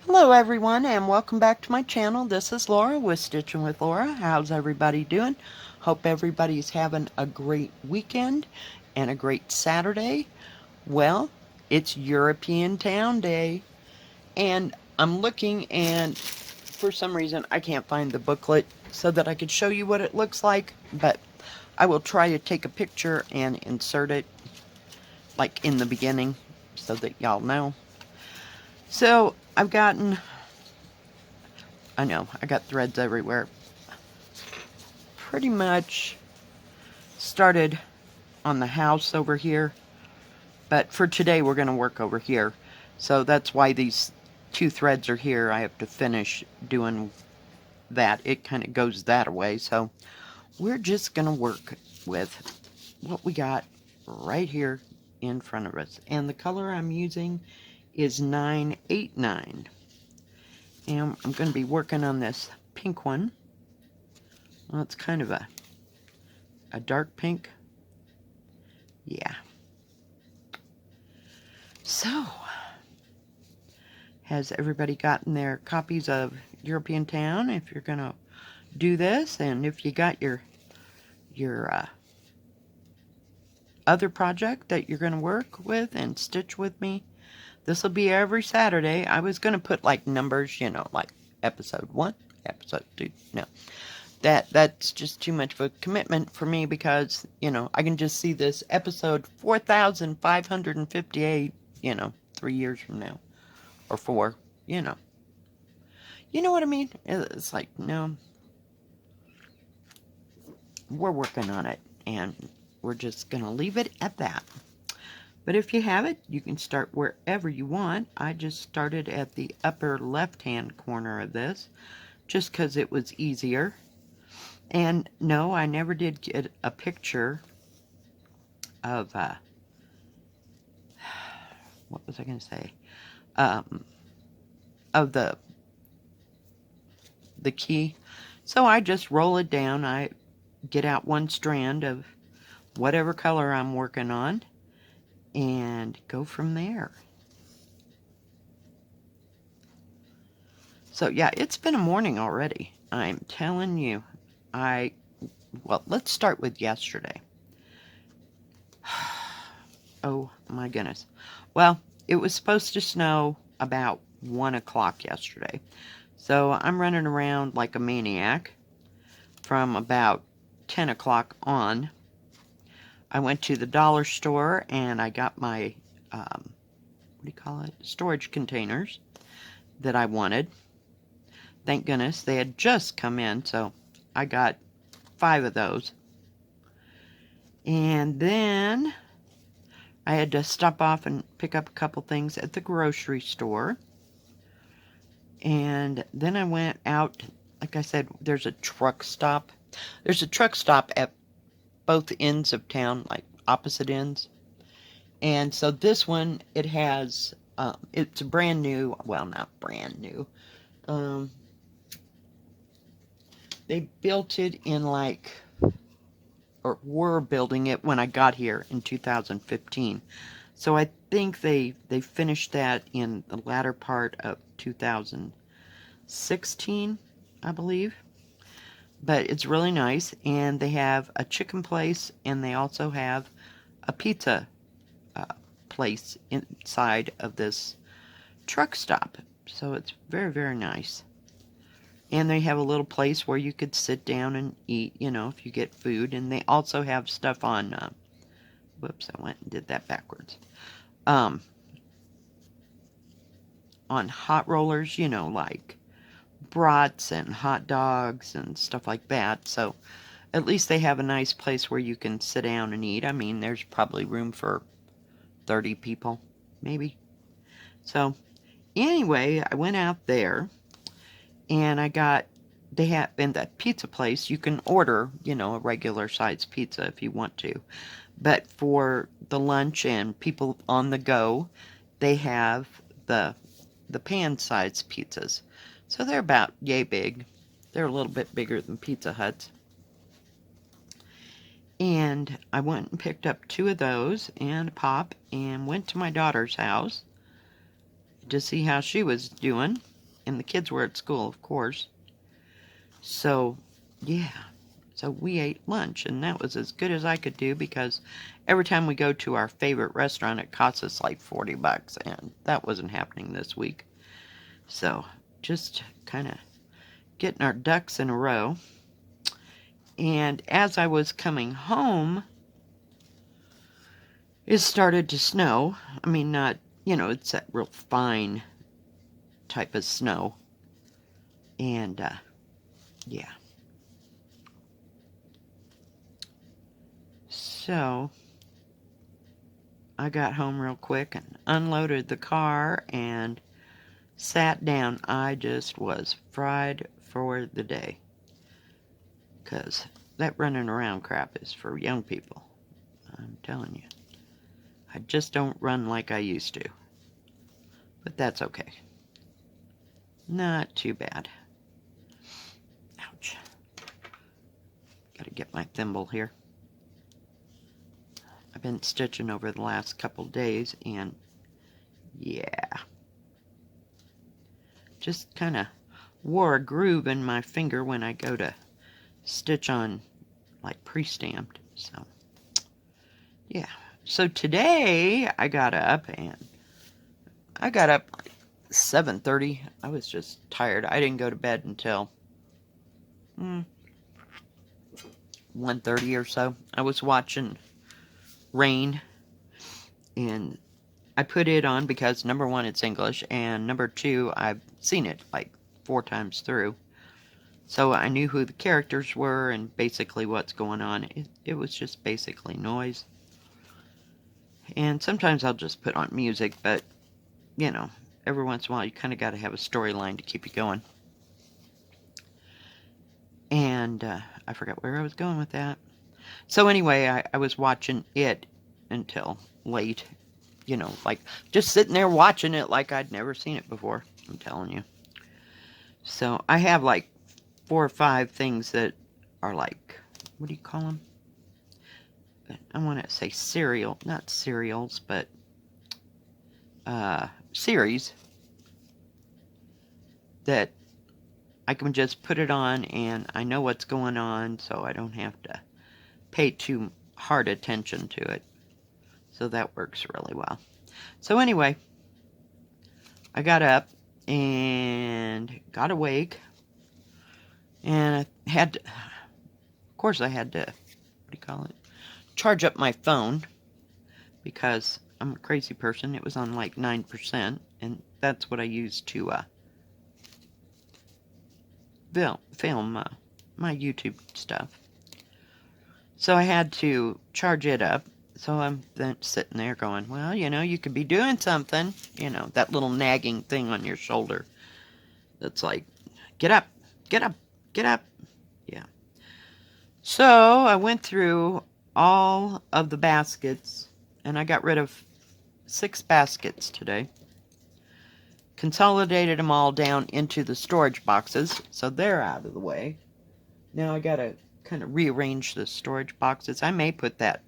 Hello everyone and welcome back to my channel. This is Laura with Stitching with Laura. How's everybody doing? Hope everybody's having a great weekend and a great Saturday. Well, it's European Town Day and I'm looking, and for some reason I can't find the booklet so that I could show you what it looks like, but I will try to take a picture and insert it like in the beginning so that y'all know. So I know, I got threads everywhere. Pretty much started on the house over here, but for today we're going to work over here. So that's why these two threads are here. I have to finish doing that. It kind of goes that way. So we're just going to work with what we got right here in front of us. And the color I'm using is 989. And I'm going to be working on this pink one. Well, it's kind of a dark pink. Yeah. So, has everybody gotten their copies of European Town if you're going to do this? And if you got your other project that you're going to work with and stitch with me, this will be every Saturday. I was going to put like numbers, like episode 1, episode 2. No, that's just too much of a commitment for me because, I can just see this episode 4558, 3 years from now. Or 4, You know what I mean? It's like, no, we're working on it, and we're just going to leave it at that. But if you have it, you can start wherever you want. I just started at the upper left-hand corner of this, just because it was easier. And no, I never did get a picture of, what was I going to say? Of the key. So I just roll it down. I get out one strand of whatever color I'm working on and go from there. So yeah, it's been a morning already. I'm telling you. Well, let's start with yesterday. Oh my goodness. Well, it was supposed to snow about 1 o'clock yesterday. So I'm running around like a maniac from about 10 o'clock on. I went to the dollar store and I got my, storage containers that I wanted. Thank goodness they had just come in, so I got 5 of those. And then I had to stop off and pick up a couple things at the grocery store. And then I went out, like I said, there's a truck stop. There's a truck stop at both ends of town, like opposite ends. And so this one, it has, it's brand new. Well, not brand new. They built it in or were building it when I got here in 2015. So I think they finished that in the latter part of 2016, I believe. But it's really nice, and they have a chicken place, and they also have a pizza place inside of this truck stop. So it's very, very nice. And they have a little place where you could sit down and eat, if you get food. And they also have stuff on, whoops, I went and did that backwards. On hot rollers, like brats and hot dogs and stuff like that. So at least they have a nice place where you can sit down and eat. I mean, there's probably room for 30 people, maybe. So anyway, I went out there and they have, in that pizza place, you can order, a regular size pizza if you want to. But for the lunch and people on the go, they have the pan-sized pizzas. So they're about yay big. They're a little bit bigger than Pizza Hut's. And I went and picked up 2 of those and a pop and went to my daughter's house to see how she was doing. and the kids were at school, of course. So, yeah. So we ate lunch, and that was as good as I could do, because every time we go to our favorite restaurant, it costs us like $40, and that wasn't happening this week. So, just kind of getting our ducks in a row. And as I was coming home, it started to snow. I mean, not, it's that real fine type of snow. And, yeah. So, I got home real quick and unloaded the car and sat down. I just was fried for the day. Because that running around crap is for young people. I'm telling you. I just don't run like I used to. But that's okay. Not too bad. Ouch. Gotta get my thimble here. I've been stitching over the last couple days, and yeah. Just kind of wore a groove in my finger when I go to stitch on, like, pre-stamped. So, yeah. So today, I got up like 7:30. I was just tired. I didn't go to bed until 1:30 or so. I was watching Rain, and I put it on because, number one, it's English, and number two, I've seen it like 4 times through. So I knew who the characters were and basically what's going on. It was just basically noise. And sometimes I'll just put on music, but, every once in a while you kind of got to have a storyline to keep you going. And I forgot where I was going with that. So anyway, I was watching it until late. Like, just sitting there watching it like I'd never seen it before. I'm telling you. So I have like 4 or 5 things that are like, what do you call them? I want to say not serials, but series that I can just put it on and I know what's going on, so I don't have to pay too hard attention to it. So that works really well. So anyway, I got up and got awake, and I had to, of course I had to, charge up my phone, because I'm a crazy person. It was on like 9%, and that's what I use to film my YouTube stuff. So I had to charge it up. So I'm then sitting there going, well, you could be doing something. That little nagging thing on your shoulder that's like, get up, get up, get up. Yeah. So I went through all of the baskets, and I got rid of 6 baskets today. Consolidated them all down into the storage boxes, so they're out of the way. Now I gotta kind of rearrange the storage boxes. I may put that,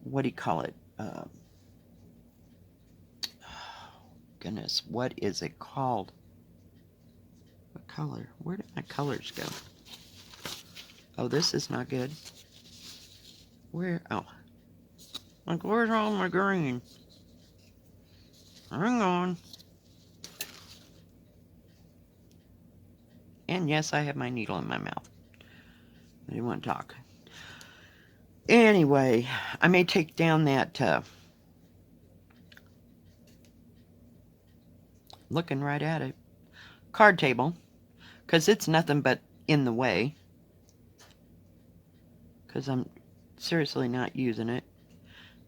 what do you call it? Oh, goodness, what is it called? What color? Where did my colors go? Oh, this is not good. Where? Oh. Like, where's all my green? Hang on. And yes, I have my needle in my mouth. I didn't want to talk. Anyway, I may take down that, looking right at it, card table, because it's nothing but in the way, because I'm seriously not using it.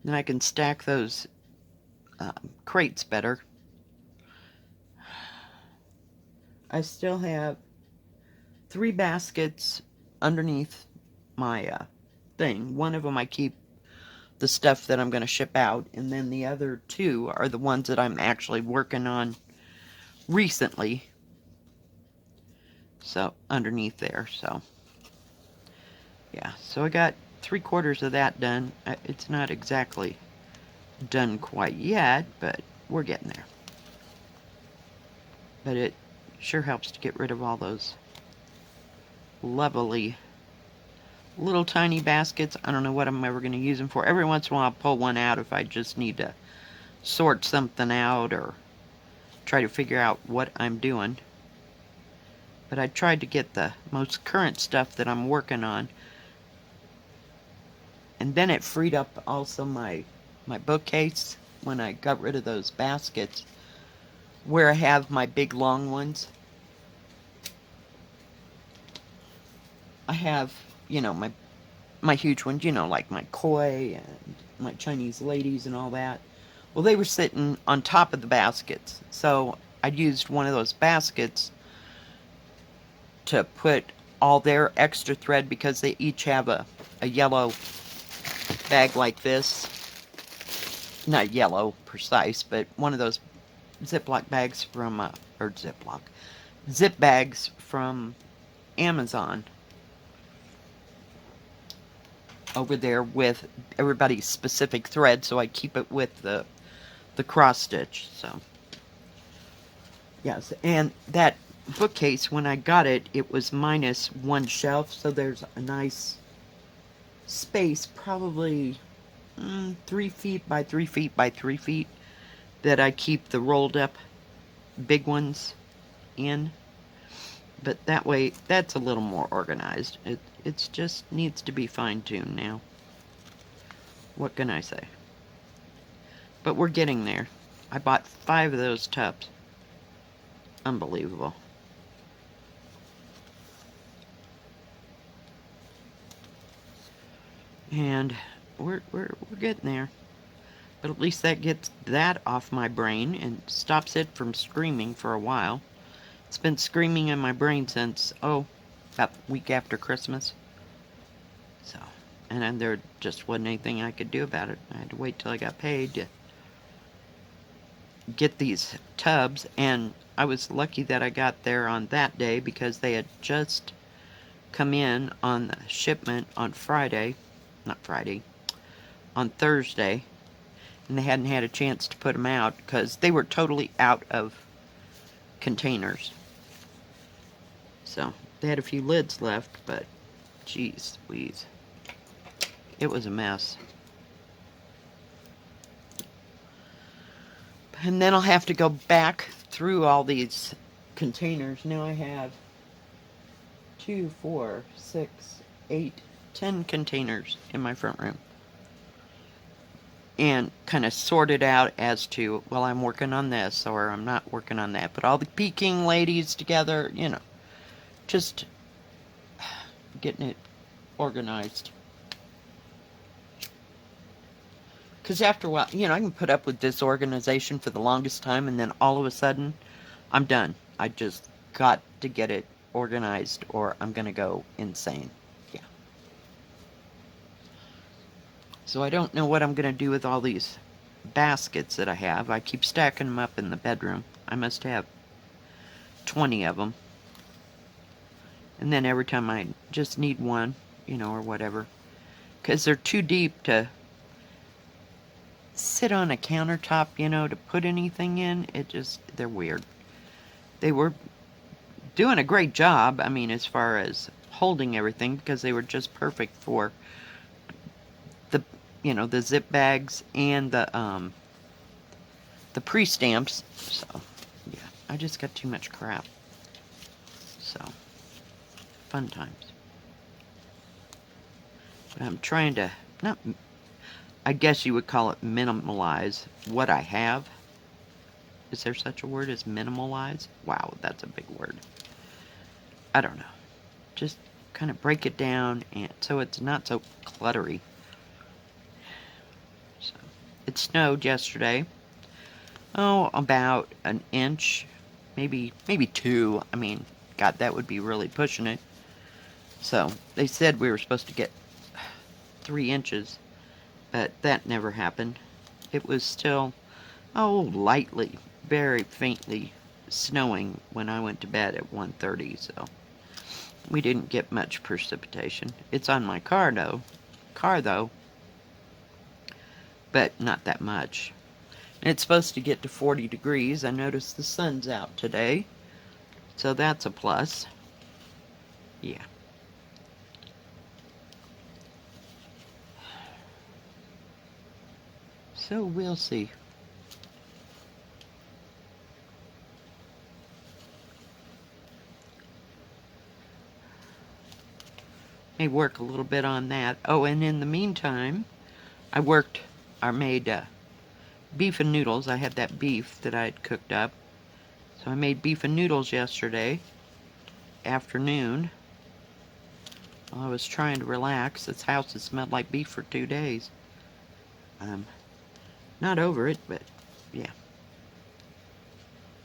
Then I can stack those crates better. I still have 3 baskets underneath my thing. One of them I keep the stuff that I'm going to ship out, and then the other 2 are the ones that I'm actually working on recently. So, underneath there, so. Yeah, so I got 3/4 of that done. It's not exactly done quite yet, but we're getting there. But Sure helps to get rid of all those lovely little tiny baskets. I don't know what I'm ever going to use them for. Every once in a while I'll pull one out if I just need to sort something out or try to figure out what I'm doing. But I tried to get the most current stuff that I'm working on. And then it freed up also my bookcase when I got rid of those baskets where I have my big long ones. I have, you know, my huge ones, you know, like my koi and my Chinese ladies and all that. Well, they were sitting on top of the baskets. So I used one of those baskets to put all their extra thread because they each have a yellow bag like this. Not yellow precise, but one of those Ziploc bags from, or Ziploc, zip bags from Amazon over there with everybody's specific thread, so I keep it with the cross stitch. So yes, and that bookcase, when I got it, it was minus one shelf, so there's a nice space, probably 3 feet by 3 feet by 3 feet, that I keep the rolled up big ones in. But that way, that's a little more organized. It's just needs to be fine-tuned now. What can I say? But we're getting there. I bought 5 of those tubs. Unbelievable. And we're getting there. But at least that gets that off my brain and stops it from screaming for a while. It's been screaming in my brain since, about a week after Christmas. So, and then there just wasn't anything I could do about it. I had to wait till I got paid to get these tubs, and I was lucky that I got there on that day because they had just come in on the shipment on Friday, not Friday, on Thursday, and they hadn't had a chance to put them out because they were totally out of containers. So they had a few lids left, but geez Louise, it was a mess. And then I'll have to go back through all these containers. Now I have 2, 4, 6, 8, 10 containers in my front room. And kind of sort it out as to, well, I'm working on this or I'm not working on that. But all the Peking ladies together, you know, just getting it organized. Because after a while, you know, I can put up with disorganization for the longest time, and then all of a sudden, I'm done. I just got to get it organized or I'm going to go insane. Yeah. So I don't know what I'm going to do with all these baskets that I have. I keep stacking them up in the bedroom. I must have 20 of them. And then every time I just need one, you know, or whatever. Because they're too deep to sit on a countertop, you know, to put anything in. They're weird. They were doing a great job, I mean, as far as holding everything, because they were just perfect for the, you know, the zip bags and the pre-stamps. So, yeah, I just got too much crap. So, fun times. But I'm trying to, not, I guess you would call it minimalize what I have. Is there such a word as minimalize? Wow, that's a big word. I don't know. Just kind of break it down and so it's not so cluttery. So, it snowed yesterday. Oh, about an inch, maybe 2. I mean, God, that would be really pushing it. So, they said we were supposed to get 3 inches, but that never happened. It was still, lightly, very faintly snowing when I went to bed at 1:30, so we didn't get much precipitation. It's on my car though, but not that much. And it's supposed to get to 40 degrees. I noticed the sun's out today. So that's a plus. Yeah. So we'll see. May work a little bit on that. Oh, and in the meantime, I made beef and noodles. I had that beef that I had cooked up. So I made beef and noodles yesterday afternoon while I was trying to relax. This house has smelled like beef for 2 days. Not over it, but yeah.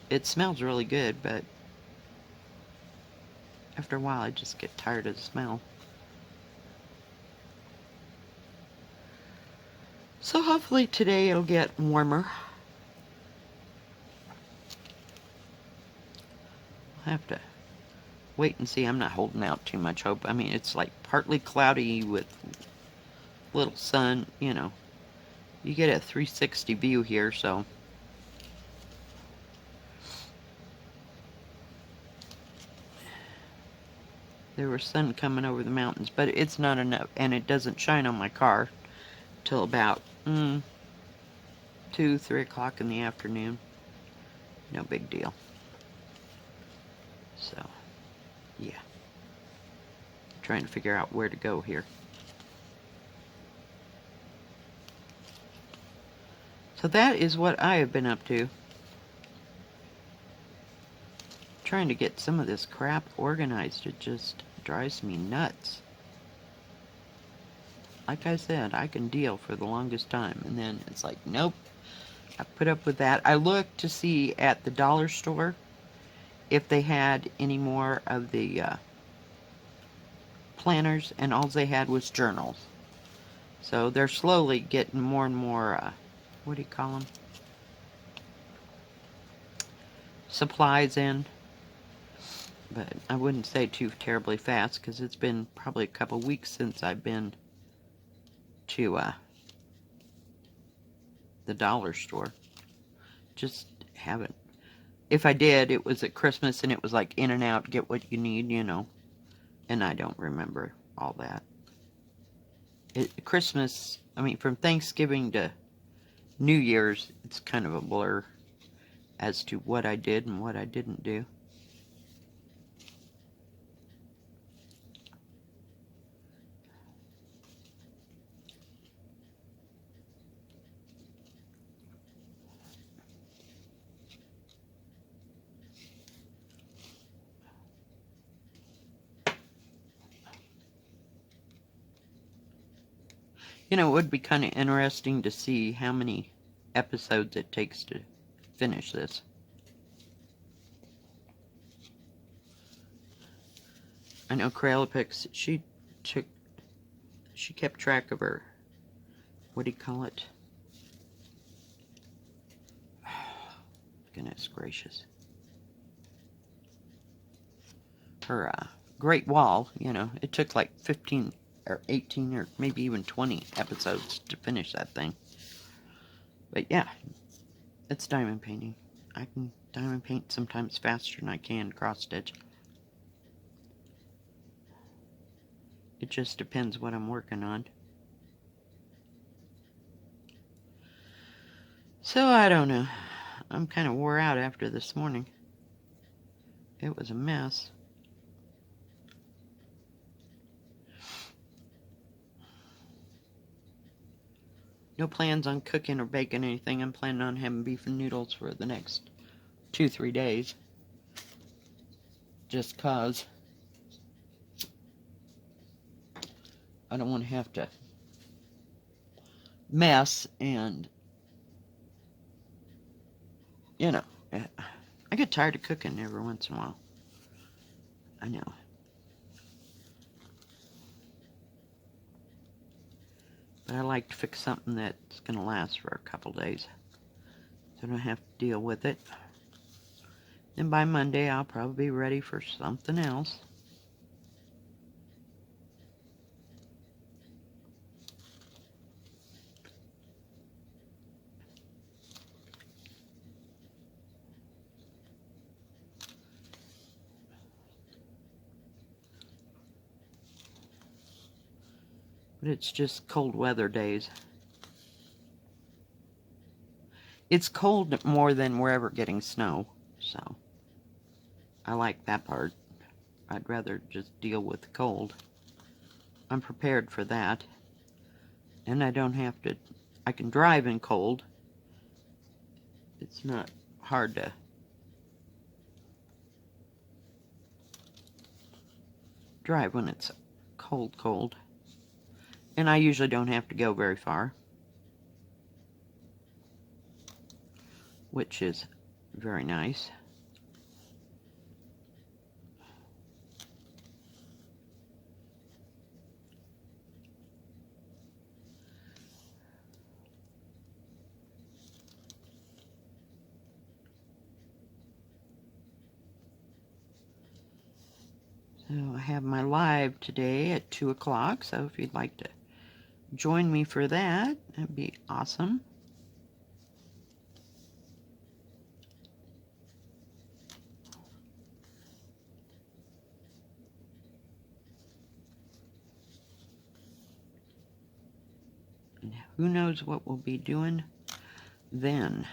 It smells really good, but after a while I just get tired of the smell. So hopefully today it'll get warmer. I'll have to wait and see. I'm not holding out too much hope. I mean, it's like partly cloudy with little sun, you know. You get a 360 view here, so there was sun coming over the mountains, but it's not enough, and it doesn't shine on my car till about 2, 3 o'clock in the afternoon. No big deal. So, yeah. Trying to figure out where to go here. So that is what I have been up to. Trying to get some of this crap organized. It just drives me nuts. Like I said, I can deal for the longest time, and then it's like, nope. I put up with that. I looked to see at the dollar store if they had any more of the planners, and all they had was journals. So they're slowly getting more and more, what do you call them? Supplies in. But I wouldn't say too terribly fast, because it's been probably a couple weeks since I've been to the dollar store. Just haven't. If I did, it was at Christmas, and it was like in and out, get what you need, you know. And I don't remember all that. Christmas, I mean, from Thanksgiving to New Year's, it's kind of a blur as to what I did and what I didn't do. You know, it would be kind of interesting to see how many episodes it takes to finish this. I know Kralapix, she kept track of her, what do you call it? Goodness gracious. Her Great Wall, you know, it took like 15 or 18 or maybe even 20 episodes to finish that thing. But yeah, it's diamond painting. I can diamond paint sometimes faster than I can cross stitch. It just depends what I'm working on. So I don't know. I'm kind of wore out after this morning. It was a mess. No plans on cooking or baking anything. I'm planning on having beef and noodles for the next 2-3 days. Just 'cause I don't want to have to mess, and you know, I get tired of cooking every once in a while. I know. But I like to fix something that's going to last for a couple days, so I don't have to deal with it. Then by Monday, I'll probably be ready for something else. But it's just cold weather days. It's cold more than we're ever getting snow, so I like that part. I'd rather just deal with the cold. I'm prepared for that. And I don't have to, I can drive in cold. It's not hard to drive when it's cold. And I usually don't have to go very far, which is very nice. So I have my live today at 2 o'clock, so if you'd like to join me for that, that'd be awesome. And who knows what we'll be doing then.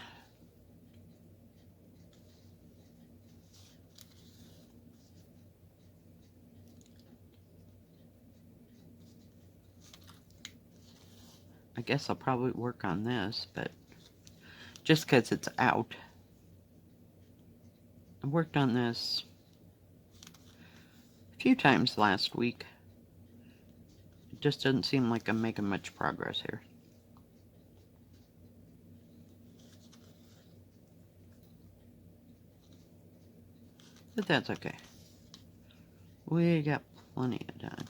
I guess I'll probably work on this, but just because it's out. I worked on this a few times last week. It just doesn't seem like I'm making much progress here. But that's okay. We got plenty of time.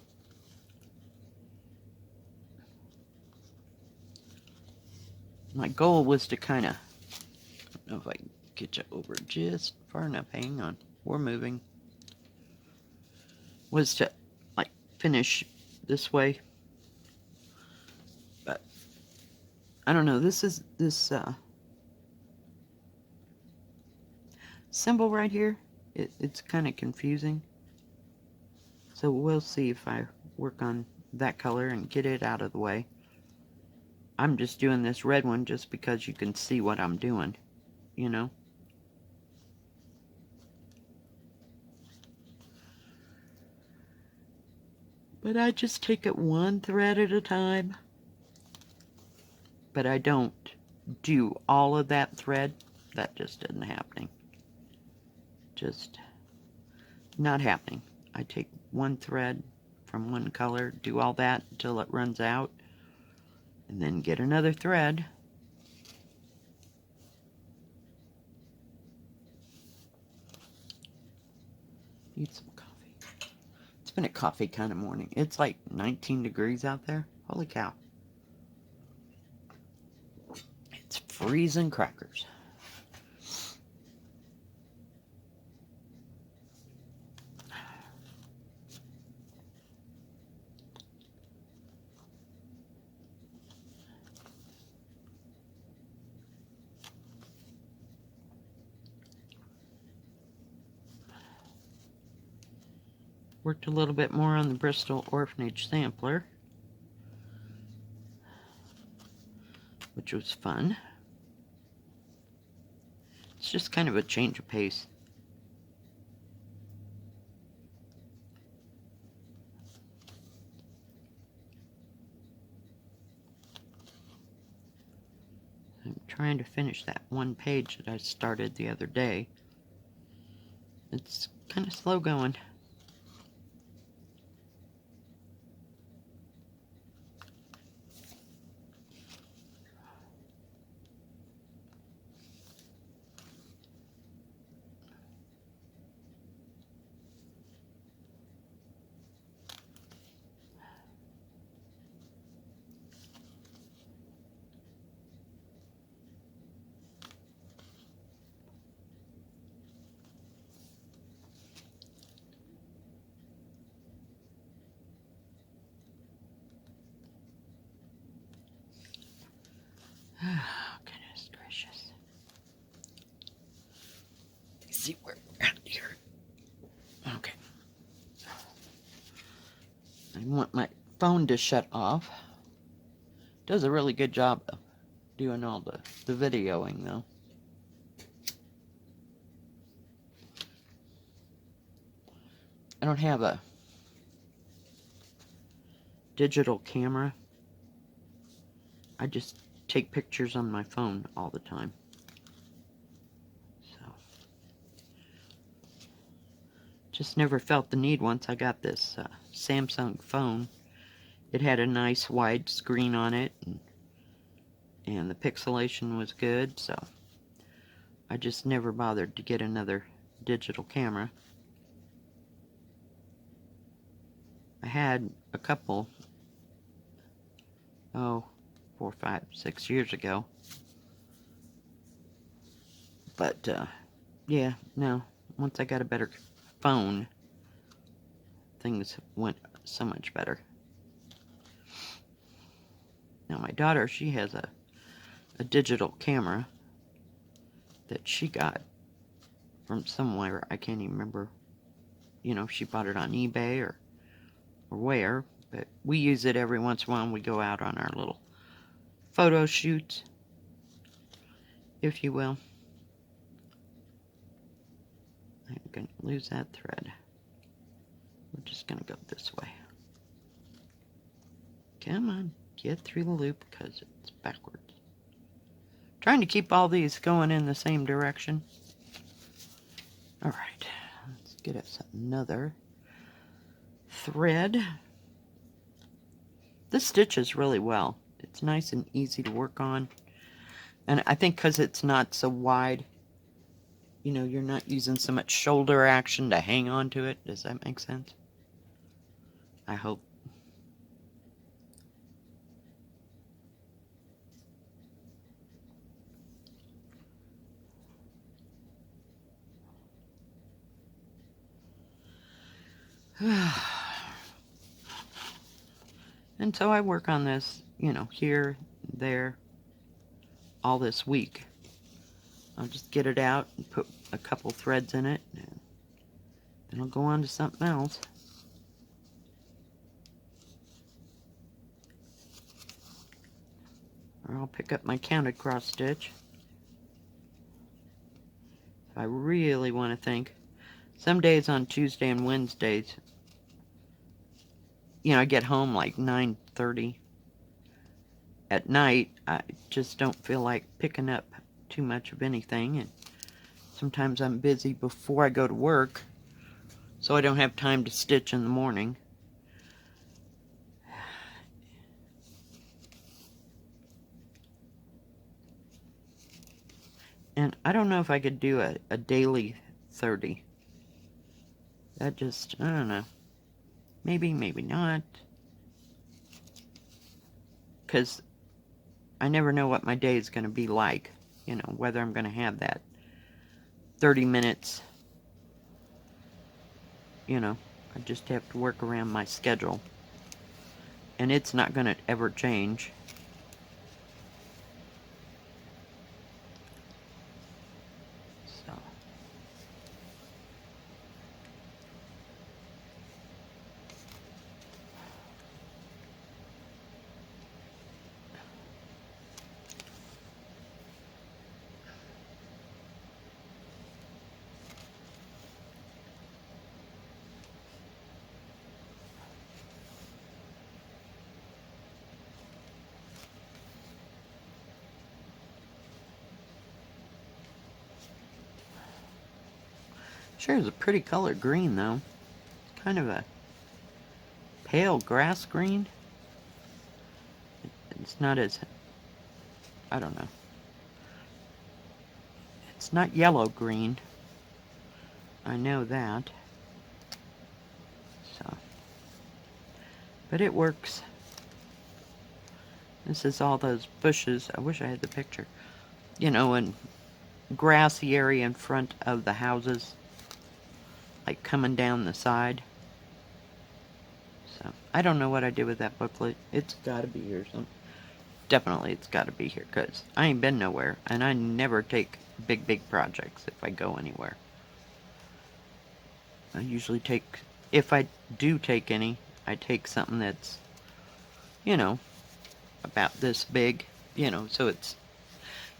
My goal was to kind of, I don't know if I can get you over just far enough. Hang on, we're moving. Was to like finish this way, but I don't know. This symbol right here. It's kind of confusing. So we'll see if I work on that color and get it out of the way. I'm just doing this red one just because you can see what I'm doing, you know. But I just take it one thread at a time. But I don't do all of that thread. That just isn't happening. Just not happening. I take one thread from one color, do all that until it runs out, and then get another thread. Need some coffee. It's been a coffee kind of morning. It's like 19 degrees out there. Holy cow. It's freezing crackers. Worked a little bit more on the Bristol Orphanage sampler, which was fun. It's just kind of a change of pace. I'm trying to finish that one page that I started the other day. It's kind of slow going. Oh, goodness gracious. Let's see where we're at here. Okay. I want my phone to shut off. Does a really good job of doing all the videoing though. I don't have a digital camera. I just take pictures on my phone all the time. So, just never felt the need once I got this Samsung phone. It had a nice wide screen on it, and the pixelation was good, so I just never bothered to get another digital camera. I had a couple, 4, 5, 6 years ago. But, yeah, no. Once I got a better phone, things went so much better. Now, my daughter, she has a digital camera that she got from somewhere. I can't even remember, you know, if she bought it on eBay or where. But we use it every once in a while when we go out on our little photo shoots, if you will. I'm going to lose that thread. We're just going to go this way. Come on, get through the loop because it's backwards. Trying to keep all these going in the same direction. Alright, let's get us another thread. This stitches really well. It's nice and easy to work on. And I think because it's not so wide, you know, you're not using so much shoulder action to hang on to it. Does that make sense? I hope. And so I work on this, you know, here, there, all this week. I'll just get it out and put a couple threads in it, and then I'll go on to something else. Or I'll pick up my counted cross stitch. If I really want to think. Some days on Tuesday and Wednesdays, you know, I get home like 9:30 at night. I just don't feel like picking up too much of anything, and sometimes I'm busy before I go to work, so I don't have time to stitch in the morning. And I don't know if I could do a daily 30. That just, I don't know. Maybe, maybe not. Because I never know what my day is going to be like. You know, whether I'm going to have that 30 minutes. You know, I just have to work around my schedule. And it's not going to ever change. So. Sure is a pretty color green, though. It's kind of a pale grass green. It's not as, I don't know. It's not yellow green. I know that. So, but it works. This is all those bushes. I wish I had the picture. You know, and grassy area in front of the houses. Like coming down the side. So, I don't know what I did with that booklet. It's gotta be here somewhere. Definitely it's gotta be here, because I ain't been nowhere. And I never take big projects if I go anywhere. I usually take, if I do take any, I take something that's you know, about this big, so it's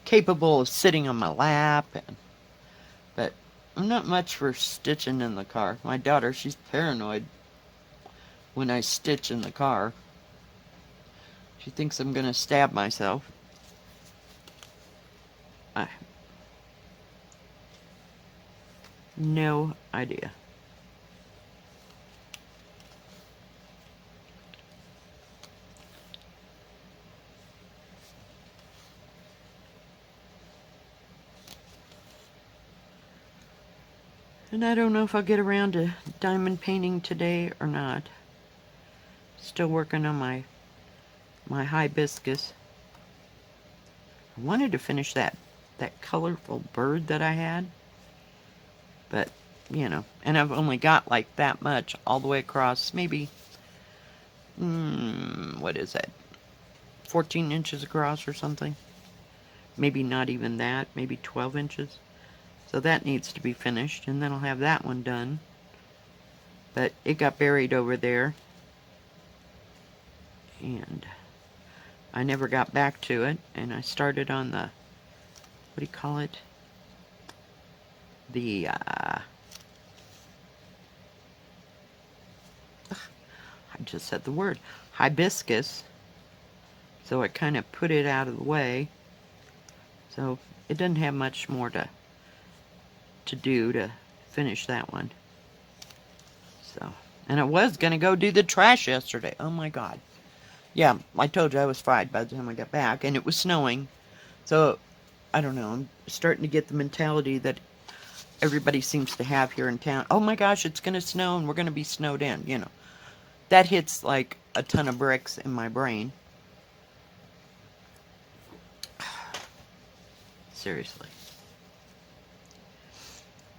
capable of sitting on my lap. But I'm not much for stitching in the car. My daughter, she's paranoid when I stitch in the car. She thinks I'm going to stab myself. I have no idea. And I don't know if I'll get around to diamond painting today or not. Still working on my hibiscus. I wanted to finish that colorful bird that I had. But, and I've only got like that much all the way across, maybe, what is that, 14 inches across or something? Maybe not even that, maybe 12 inches. So that needs to be finished, and then I'll have that one done. But it got buried over there, and I never got back to it, and I started on the, what do you call it? I just said the word, hibiscus. So I kind of put it out of the way. So it doesn't have much more to do to finish that one. So, and I was going to go do the trash yesterday. Oh my God. Yeah, I told you I was fried by the time I got back, and it was snowing. So, I don't know, I'm starting to get the mentality that everybody seems to have here in town. Oh my gosh, it's going to snow and we're going to be snowed in, That hits like a ton of bricks in my brain. Seriously.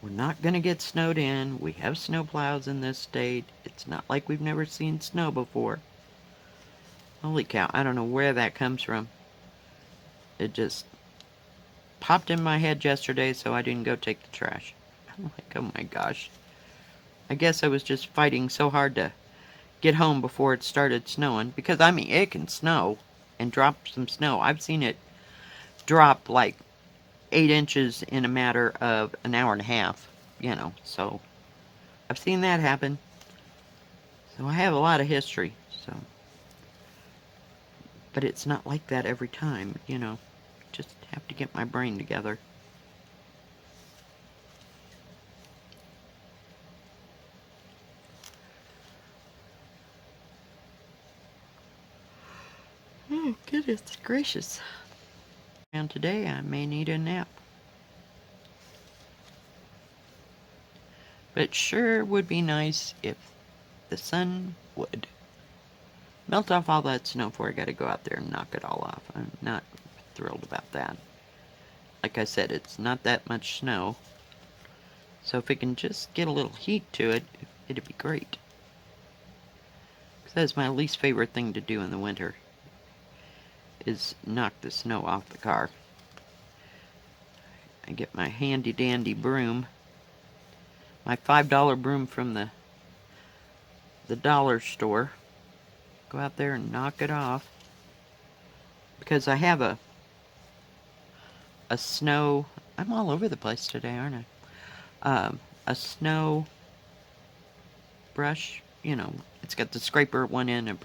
We're not going to get snowed in. We have snow plows in this state. It's not like we've never seen snow before. Holy cow, I don't know where that comes from. It just popped in my head yesterday, so I didn't go take the trash. I'm like, oh my gosh. I guess I was just fighting so hard to get home before it started snowing. Because, I mean, it can snow and drop some snow. I've seen it drop like 8 inches in a matter of an hour and a half, so I've seen that happen. So I have a lot of history, so. But it's not like that every time, Just have to get my brain together. Oh, goodness gracious. And today I may need a nap. But it sure would be nice if the sun would melt off all that snow before I gotta go out there and knock it all off. I'm not thrilled about that. Like I said, it's not that much snow. So if it can just get a little heat to it, it'd be great. Because that's my least favorite thing to do in the winter, is knock the snow off the car. I get my handy dandy broom, my $5 broom from the dollar store, go out there and knock it off. Because I have a snow, I'm all over the place today, aren't I? A snow brush, it's got the scraper at one end,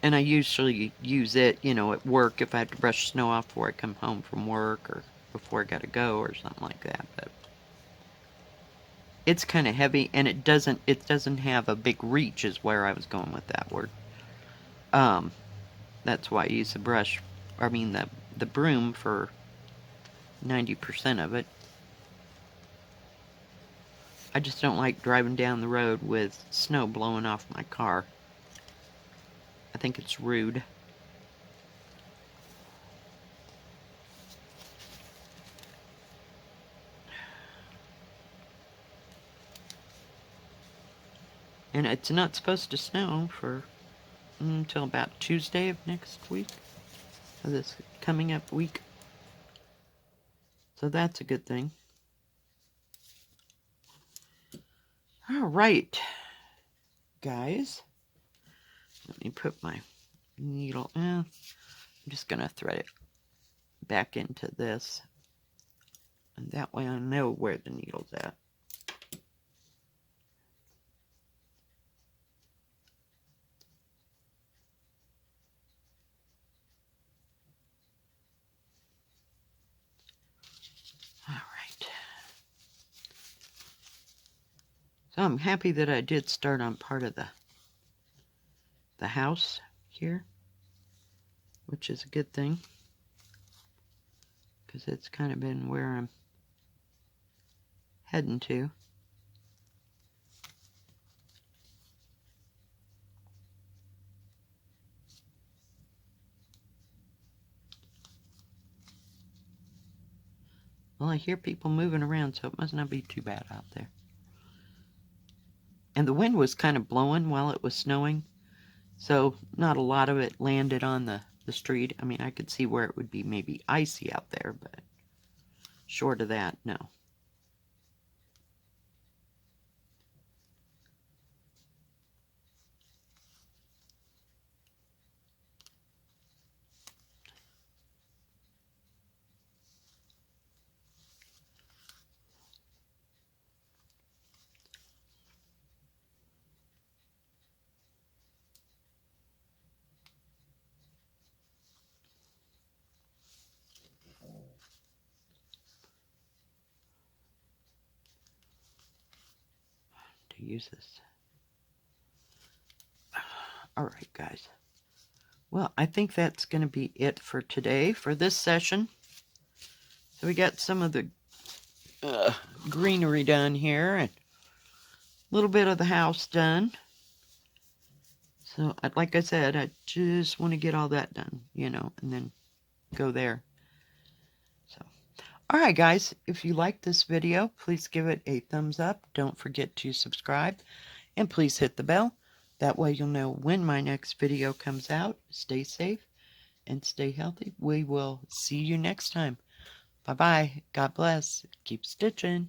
and I usually use it, at work if I have to brush snow off before I come home from work or before I gotta go or something like that. But it's kind of heavy, and it doesn't have a big reach, is where I was going with that word. That's why I use the brush, the broom for 90% of it. I just don't like driving down the road with snow blowing off my car. I think it's rude. And it's not supposed to snow for until about Tuesday of next week, of this coming up week. So that's a good thing. All right, guys. Let me put my needle in. I'm just going to thread it back into this. And that way I know where the needle's at. All right. So I'm happy that I did start on part of the house here, which is a good thing, because it's kind of been where I'm heading to. Well, I hear people moving around, so it must not be too bad out there. And the wind was kind of blowing while it was snowing, so not a lot of it landed on the street. I mean, I could see where it would be maybe icy out there, but short of that, no. To use this. All right, guys. Well, I think that's going to be it for today for this session. So we got some of the greenery done here and a little bit of the house done. So, like I said, I just want to get all that done, you know, and then go there. So, all right, guys, if you like this video, please give it a thumbs up. Don't forget to subscribe, and please hit the bell. That way you'll know when my next video comes out. Stay safe and stay healthy. We will see you next time. Bye-bye. God bless. Keep stitching.